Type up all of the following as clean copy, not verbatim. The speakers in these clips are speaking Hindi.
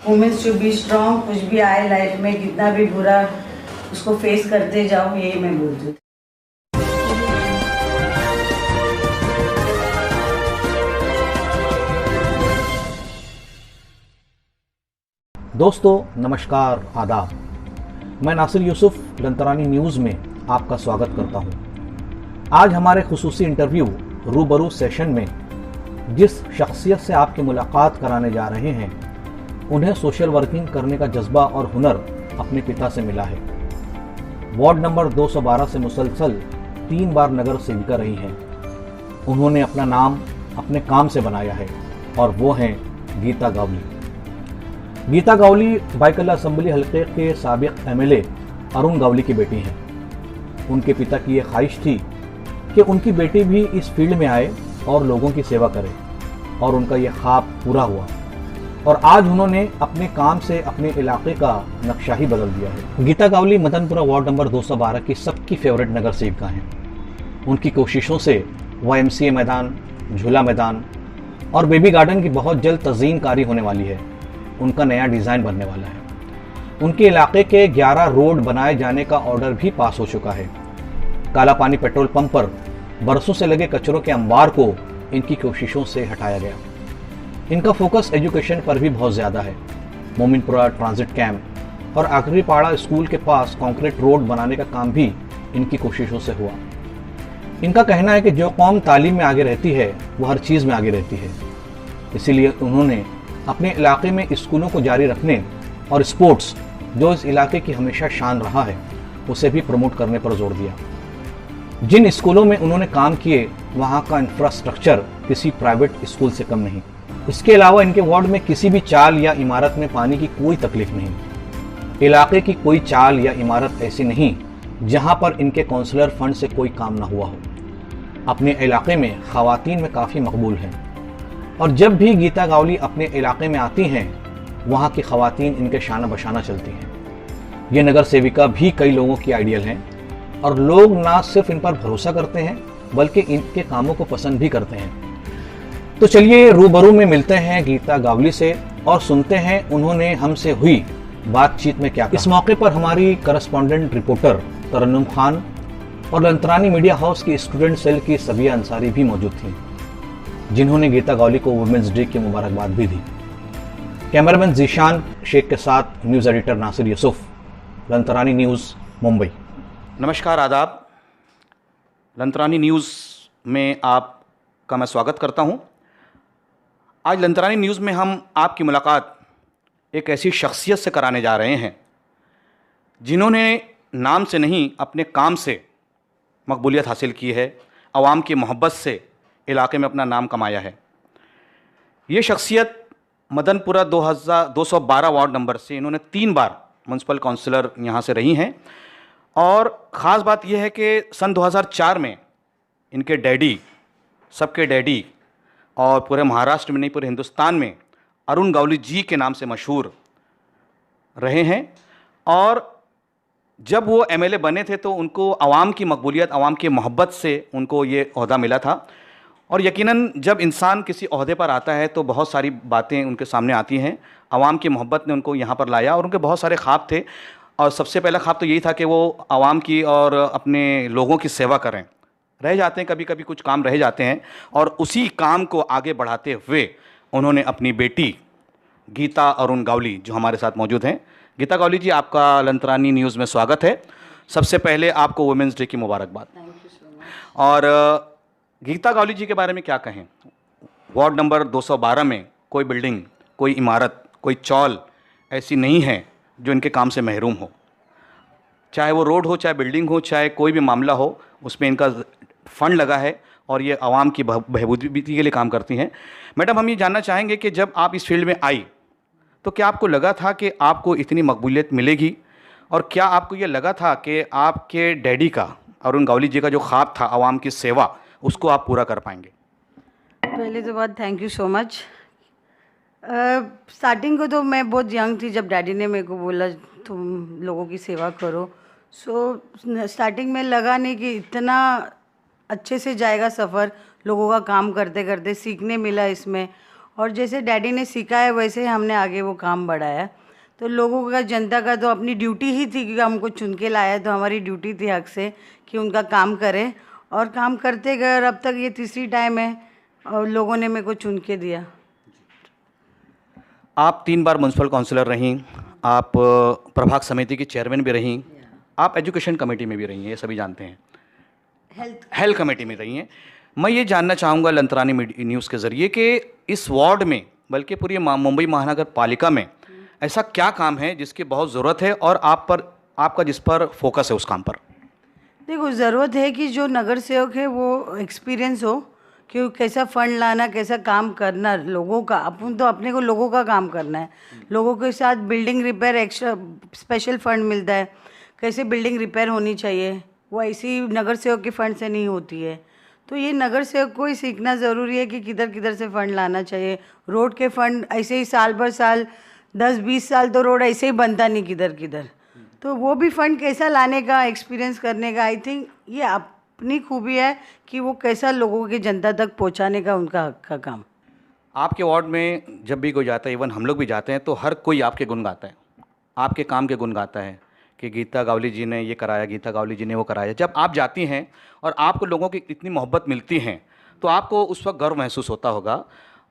वुमेन्स टू बी स्ट्रॉन्ग, कुछ भी आए लाइफ में, कितना भी बुरा उसको फेस करते जाओ, यही मैं बोलती हूँ। दोस्तों नमस्कार, आदाब। मैं नासिर यूसुफ लंतरानी न्यूज़ में आपका स्वागत करता हूं। आज हमारे खुसूसी इंटरव्यू रूबरू सेशन में जिस शख्सियत से आपकी मुलाकात कराने जा रहे हैं, उन्हें सोशल वर्किंग करने का जज्बा और हुनर अपने पिता से मिला है। वार्ड नंबर 212 से मुसलसल 3 बार नगर सेविका रही हैं। उन्होंने अपना नाम अपने काम से बनाया है और वो हैं गीता गावली। गीता गावली बाइकल्ला असेंबली हल्के के साबिक एमएलए अरुण गावली की बेटी हैं। उनके पिता की ये ख्वाहिश थी कि उनकी बेटी भी इस फील्ड में आए और लोगों की सेवा करे, और उनका ये ख्वाब पूरा हुआ और आज उन्होंने अपने काम से अपने इलाके का नक्शा ही बदल दिया है। गीता गावली मदनपुरा वार्ड नंबर 212 की सबकी फेवरेट नगर सेविका हैं। उनकी कोशिशों से YMCA मैदान, झूला मैदान और बेबी गार्डन की बहुत जल्द तज़ीनकारी होने वाली है। उनका नया डिज़ाइन बनने वाला है। उनके इलाके के 11 रोड बनाए जाने का ऑर्डर भी पास हो चुका है। काला पानी पेट्रोल पंप पर बरसों से लगे कचरों के अंबार को इनकी कोशिशों से हटाया गया। इनका फोकस एजुकेशन पर भी बहुत ज़्यादा है। मोमिनपुरा ट्रांजिट कैंप और आखरीपाड़ा स्कूल के पास कंक्रीट रोड बनाने का काम भी इनकी कोशिशों से हुआ। इनका कहना है कि जो कौम तालीम में आगे रहती है वो हर चीज़ में आगे रहती है। इसीलिए उन्होंने अपने इलाके में स्कूलों को जारी रखने और स्पोर्ट्स, जो इस इलाके की हमेशा शान रहा है, उसे भी प्रमोट करने पर जोर दिया। जिन स्कूलों में उन्होंने काम किए वहाँ का इंफ्रास्ट्रक्चर किसी प्राइवेट स्कूल से कम नहीं। इसके अलावा इनके वार्ड में किसी भी चाल या इमारत में पानी की कोई तकलीफ नहीं। इलाके की कोई चाल या इमारत ऐसी नहीं जहाँ पर इनके काउंसलर फंड से कोई काम ना हुआ हो। अपने इलाके में ख़वातीन में काफ़ी मकबूल हैं और जब भी गीता गावली अपने इलाके में आती हैं, वहाँ की ख़वातीन इनके शाना बशाना चलती हैं। ये नगर सेविका भी कई लोगों की आइडियल हैं और लोग ना सिर्फ इन पर भरोसा करते हैं बल्कि इनके कामों को पसंद भी करते हैं। तो चलिए रूबरू में मिलते हैं गीता गावली से और सुनते हैं उन्होंने हमसे हुई बातचीत में क्या कहा। इस मौके पर हमारी करस्पॉन्डेंट रिपोर्टर तरन्नुम खान और लंतरानी मीडिया हाउस की स्टूडेंट सेल की सबिया अंसारी भी मौजूद थीं, जिन्होंने गीता गावली को वुमेन्स डे की मुबारकबाद भी दी। कैमरामैन जीशान शेख के साथ news editor Nasir Yusuf, Lantarani news, Mumbai. नमस्कार, आदाब। लंतरानी न्यूज़ में आपका मैं स्वागत करता हूं। आज लंतरानी न्यूज़ में हम आपकी मुलाकात एक ऐसी शख्सियत से कराने जा रहे हैं जिन्होंने नाम से नहीं अपने काम से मकबूलियत हासिल की है, आवाम की मोहब्बत से इलाके में अपना नाम कमाया है। ये शख्सियत मदनपुरा 212 वार्ड नंबर से इन्होंने 3 बार म्यूनसिपल काउंसिलर यहाँ से रही हैं और ख़ास बात यह है कि सन 2004 में इनके डैडी, सबके डैडी और पूरे महाराष्ट्र में नहीं पूरे हिंदुस्तान में अरुण गावली जी के नाम से मशहूर रहे हैं। और जब वो एमएलए बने थे तो उनको आवाम की मकबूलियत, आवाम की मोहब्बत से उनको ये ओहदा मिला था। और यकीनन जब इंसान किसी ओहदे पर आता है तो बहुत सारी बातें उनके सामने आती हैं। आवाम की मोहब्बत ने उनको यहाँ पर लाया और उनके बहुत सारे ख्वाब थे और सबसे पहला ख्वाब तो यही था कि वो आवाम की और अपने लोगों की सेवा करें। रह जाते हैं, कभी कभी कुछ काम रह जाते हैं और उसी काम को आगे बढ़ाते हुए उन्होंने अपनी बेटी गीता अरुण गावली, जो हमारे साथ मौजूद हैं। गीता गावली जी, आपका लंतरानी न्यूज़ में स्वागत है। सबसे पहले आपको वुमेन्स डे की मुबारकबाद। और गीता गावली जी के बारे में क्या कहें? वार्ड नंबर 212 में कोई बिल्डिंग, कोई इमारत, कोई चौल ऐसी नहीं है जो इनके काम से महरूम हो। चाहे वो रोड हो, चाहे बिल्डिंग हो, चाहे कोई भी मामला हो, उसमें इनका फ़ंड लगा है और ये आवाम की बहबूदी के लिए काम करती हैं। मैडम, हम ये जानना चाहेंगे कि जब आप इस फील्ड में आई तो क्या आपको लगा था कि आपको इतनी मकबूलियत मिलेगी, और क्या आपको ये लगा था कि आपके डैडी का, अरुण गावली जी का जो ख्वाब था आवाम की सेवा, उसको आप पूरा कर पाएंगे? पहले तो बात thank you so much. Starting को तो मैं बहुत यंग थी जब डैडी ने मेरे को बोला तुम लोगों की सेवा करो। स्टार्टिंग में लगा नहीं कि इतना अच्छे से जाएगा सफ़र, लोगों का काम करते करते सीखने मिला इसमें। और जैसे डैडी ने सिखाया वैसे ही हमने आगे वो काम बढ़ाया। तो लोगों का, जनता का तो अपनी ड्यूटी ही थी, क्योंकि हमको चुन के लाया, तो हमारी ड्यूटी थी हक से कि उनका काम करें, और काम करते गए। और अब तक ये तीसरी टाइम है और लोगों ने मेरे को चुन के दिया। आप 3 बार म्यूनसिपल काउंसिलर रहीं, आप प्रभाग समिति की चेयरमैन भी रहीं, आप एजुकेशन कमेटी में भी रही हैं, ये सभी जानते हैं, हेल्थ कमेटी में रही हैं। मैं ये जानना चाहूँगा लंतरानी न्यूज़ के ज़रिए कि इस वार्ड में, बल्कि पूरी मुंबई महानगर पालिका में ऐसा क्या काम है जिसकी बहुत ज़रूरत है और आपका जिस पर फोकस है उस काम पर? देखो, ज़रूरत है कि जो नगर सेवक है वो एक्सपीरियंस हो कि कैसा फंड लाना, कैसा काम करना लोगों का। अपन तो अपने को लोगों का काम करना है। लोगों के साथ building repair extra special fund मिलता है, कैसे बिल्डिंग रिपेयर होनी चाहिए, वो ऐसी नगर सेवक के फंड से नहीं होती है। तो ये नगर सेवक को ही सीखना ज़रूरी है कि किधर किधर से फ़ंड लाना चाहिए। रोड के फंड ऐसे ही साल भर साल 10-20 साल तो रोड ऐसे ही बनता नहीं किधर किधर। तो वो भी फंड कैसा लाने का, एक्सपीरियंस करने का, आई थिंक ये अपनी खूबी है कि वो कैसा लोगों की जनता तक पहुंचाने का उनका हक का काम। आपके वार्ड में जब भी कोई जाता है, इवन हम लोग भी जाते हैं, तो हर कोई आपके गुण गाता है, आपके काम के गुण गाता है कि गीता गावली जी ने ये कराया, गीता गावली जी ने वो कराया। जब आप जाती हैं और आपको लोगों की इतनी मोहब्बत मिलती हैं तो आपको उस वक्त गर्व महसूस होता होगा।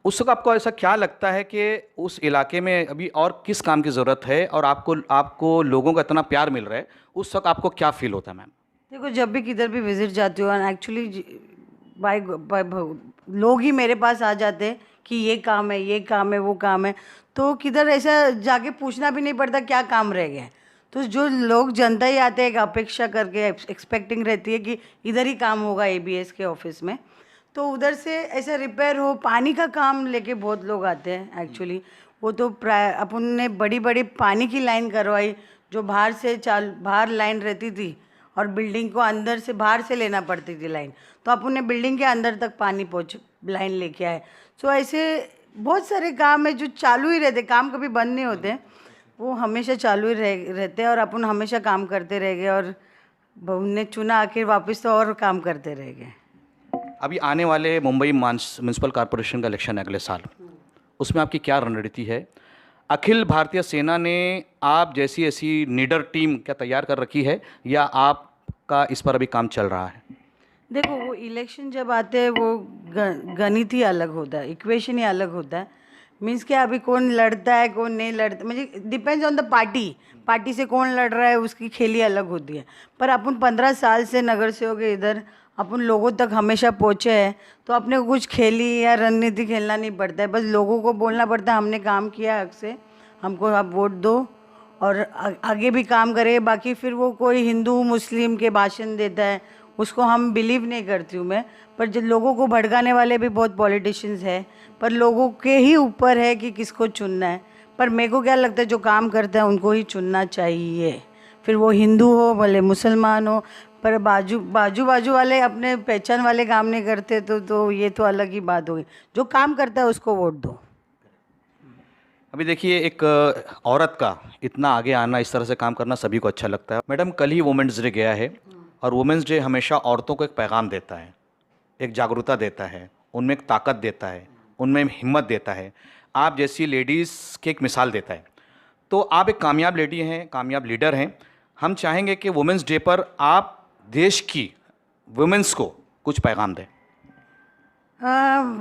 उस वक्त आपको ऐसा क्या लगता है कि उस इलाके में अभी और किस काम की ज़रूरत है और आपको लोगों का इतना प्यार मिल रहा है, उस वक्त आपको क्या फील होता है मैम? देखो, जब भी किधर भी विजिट जाती हूँ, एक्चुअली बाय लोग ही मेरे पास आ जाते हैं कि ये काम है, ये काम है, वो काम है। तो किधर ऐसा जाके पूछना भी नहीं पड़ता क्या काम रह गया है। तो जो लोग, जनता ही आते हैं, एक अपेक्षा करके एक्सपेक्टिंग रहती है कि इधर ही काम होगा एबीएस के ऑफिस में, तो उधर से ऐसा रिपेयर हो। पानी का काम लेके बहुत लोग आते हैं एक्चुअली। वो तो अपन ने बड़ी बड़ी पानी की लाइन करवाई, जो बाहर लाइन रहती थी और बिल्डिंग को अंदर से बाहर से लेना पड़ती थी लाइन, तो अपन ने बिल्डिंग के अंदर तक पानी लाइन लेके आए। सो ऐसे बहुत सारे काम है जो चालू ही रहते, काम कभी बंद नहीं होते, वो हमेशा चालू ही रहते हैं। और अपन हमेशा काम करते रह गए और उनने चुना आखिर वापस, तो और काम करते रह गए। अभी आने वाले मुंबई म्यूनसिपल कॉरपोरेशन का इलेक्शन है अगले साल, उसमें आपकी क्या रणनीति है? अखिल भारतीय सेना ने आप जैसी ऐसी नीडर टीम क्या तैयार कर रखी है या आपका इस पर अभी काम चल रहा है? देखो, वो इलेक्शन जब आते हैं वो गणित ही अलग होता है, इक्वेशन ही अलग होता है। मीन्स क्या, अभी कौन लड़ता है कौन नहीं लड़ता, मुझे डिपेंड्स ऑन द पार्टी से कौन लड़ रहा है, उसकी खेली अलग होती है। पर अपन 15 साल से नगर से हो गए इधर, अपन लोगों तक हमेशा पहुँचे हैं, तो अपने को कुछ खेली या रणनीति खेलना नहीं पड़ता है। बस लोगों को बोलना पड़ता है हमने काम किया हक से, हमको आप वोट दो और आगे भी काम करें। बाकी फिर वो कोई हिंदू मुस्लिम के भाषण देता है, उसको हम बिलीव नहीं करती हूँ मैं। पर जो लोगों को भड़काने वाले भी बहुत पॉलिटिशियंस हैं, पर लोगों के ही ऊपर है कि किसको चुनना है। पर मेरे को क्या लगता है, जो काम करता है उनको ही चुनना चाहिए, फिर वो हिंदू हो भले मुसलमान हो। पर बाजू वाले अपने पहचान वाले काम नहीं करते तो ये तो अलग ही बात होगी। जो काम करता है उसको वोट दो। अभी देखिए, एक औरत का इतना आगे आना, इस तरह से काम करना सभी को अच्छा लगता है। मैडम, कल ही वुमेंस डे गया है और वुमेंस डे हमेशा औरतों को एक पैगाम देता है, एक जागरूकता देता है, उनमें एक ताकत देता है, उनमें हिम्मत देता है, आप जैसी लेडीज़ की एक मिसाल देता है। तो आप एक कामयाब लेडी हैं, कामयाब लीडर हैं। हम चाहेंगे कि वुमेंस डे पर आप देश की वुमेंस को कुछ पैगाम दें।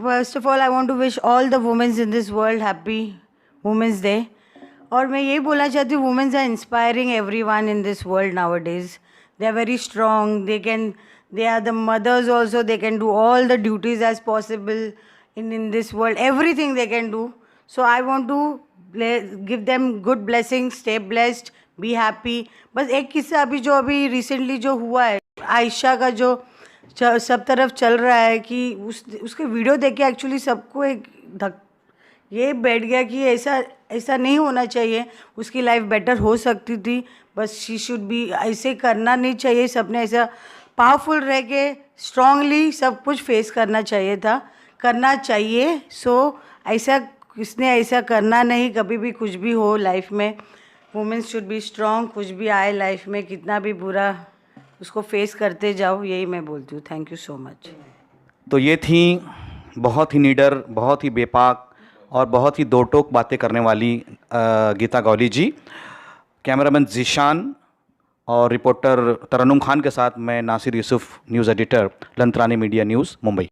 First of all I want to wish all the womens in this world happy womens day. और मैं यही बोलना चाहती हूँ, womens are inspiring everyone in this world nowadays. They are very strong. They are the mothers also. They can do all the duties as possible in this world. Everything they can do. So I want to give them good blessings. Stay blessed. Be happy. बस एक किस्सा अभी रिसेंटली जो हुआ है, आयशा का, जो सब तरफ चल रहा है कि उसके वीडियो देख के एक्चुअली सबको एक ये बैठ गया कि ऐसा नहीं होना चाहिए। उसकी लाइफ बेटर हो सकती थी, बस शी शुड बी, ऐसे करना नहीं चाहिए। सबने ऐसा पावरफुल रह के स्ट्रांगली सब कुछ फेस करना चाहिए। सो ऐसा किसने ऐसा करना नहीं, कभी भी कुछ भी हो लाइफ में, वुमेन्स शुड बी स्ट्रांग। कुछ भी आए लाइफ में, कितना भी बुरा, उसको फेस करते जाओ, यही मैं बोलती हूँ। Thank you so much. तो ये थी बहुत ही नीडर, बहुत ही बेपाक और बहुत ही दो टोक बातें करने वाली गीता गौली जी। कैमरामैन जीशान और रिपोर्टर तरन्नुम खान के साथ मैं Nasir Yusuf, news editor, Lantarani media news, Mumbai.